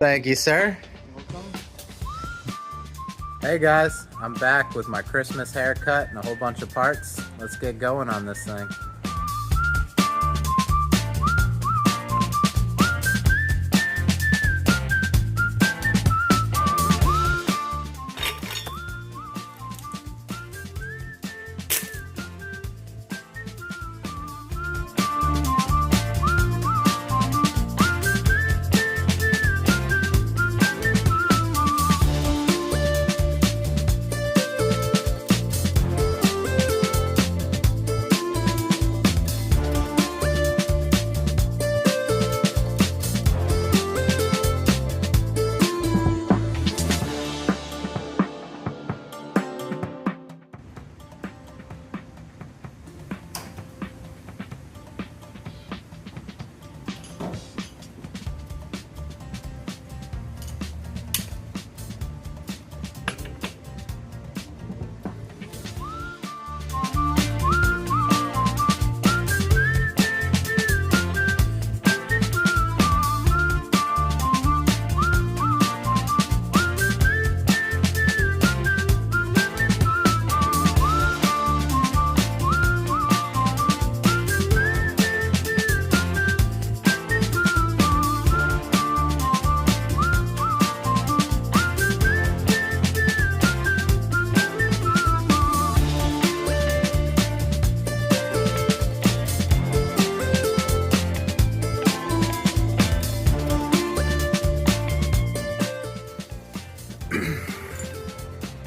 Thank you, sir. Welcome. Hey guys, I'm back with my Christmas haircut and a whole bunch of parts. Let's get going on this thing.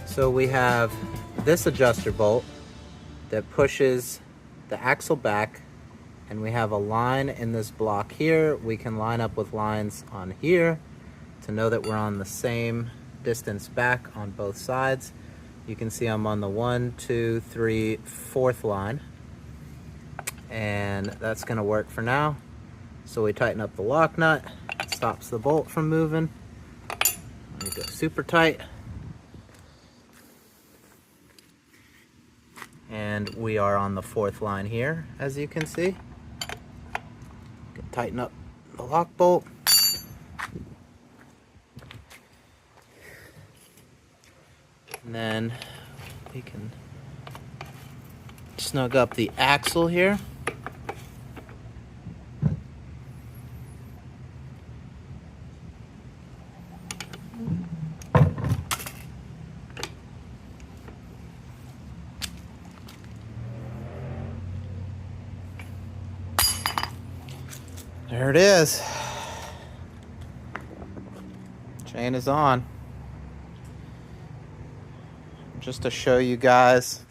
So we have this adjuster bolt that pushes the axle back, and we have a line in this block here. We can line up with lines on here to know that we're on the same distance back on both sides. You can see I'm on the 1, 2, 3, 4th line, and that's gonna work for now. So we tighten up the lock nut, it stops the bolt from moving. We go super tight. And we are on the 4th line here, as you can see. Tighten up the lock bolt. And then we can snug up the axle here. There it is. Chain is on. Just to show you guys,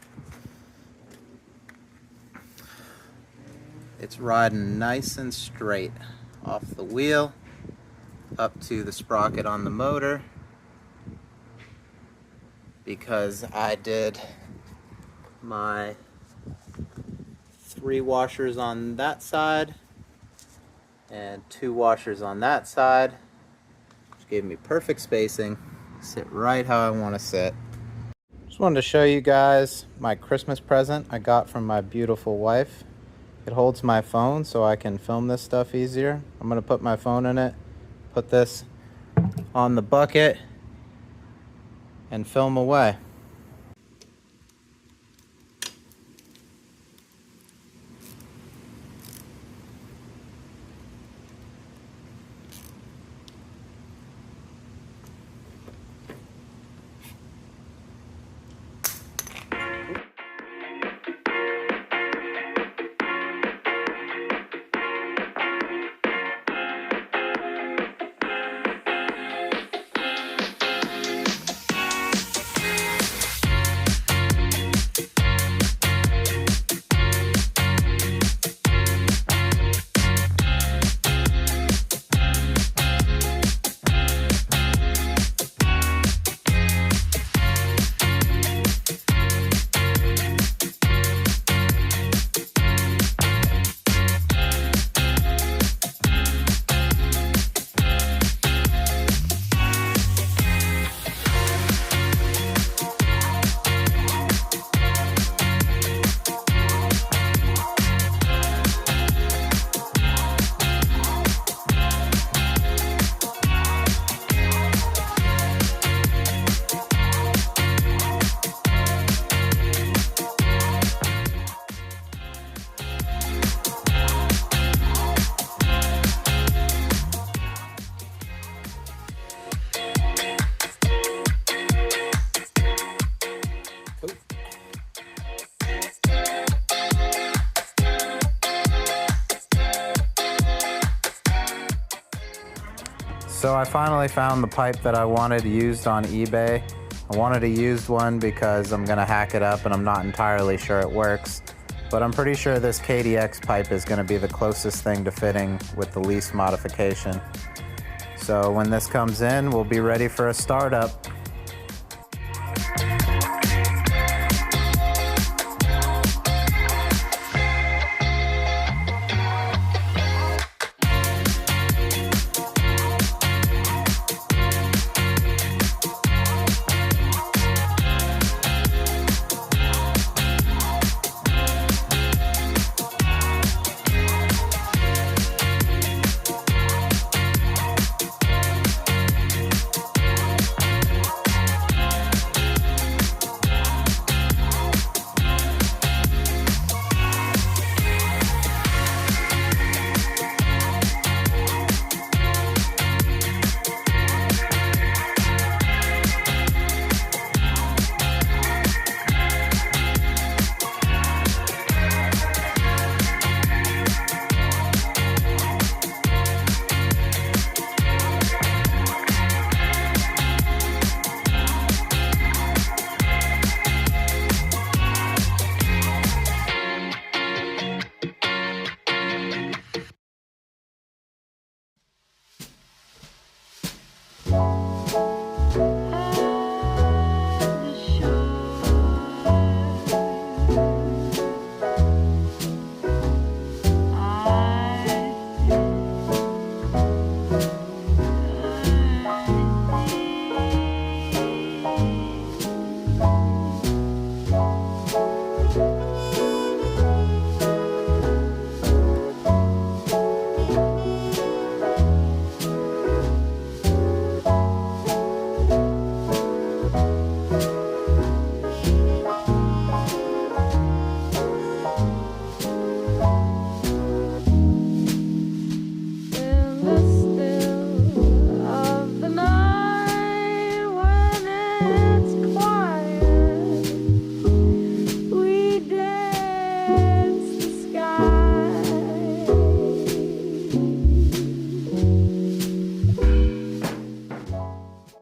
it's riding nice and straight off the wheel up to the sprocket on the motor, because I did my 3 washers on that side and 2 washers on that side, which gave me perfect spacing. Sit right how I want to sit. Just wanted to show you guys my Christmas present I got from my beautiful wife. It holds my phone so I can film this stuff easier. I'm gonna put my phone in it, put this on the bucket, and film away. So I finally found the pipe that I wanted used on eBay. I wanted a used one because I'm gonna hack it up and I'm not entirely sure it works. But I'm pretty sure this KDX pipe is gonna be the closest thing to fitting with the least modification. So when this comes in, we'll be ready for a startup.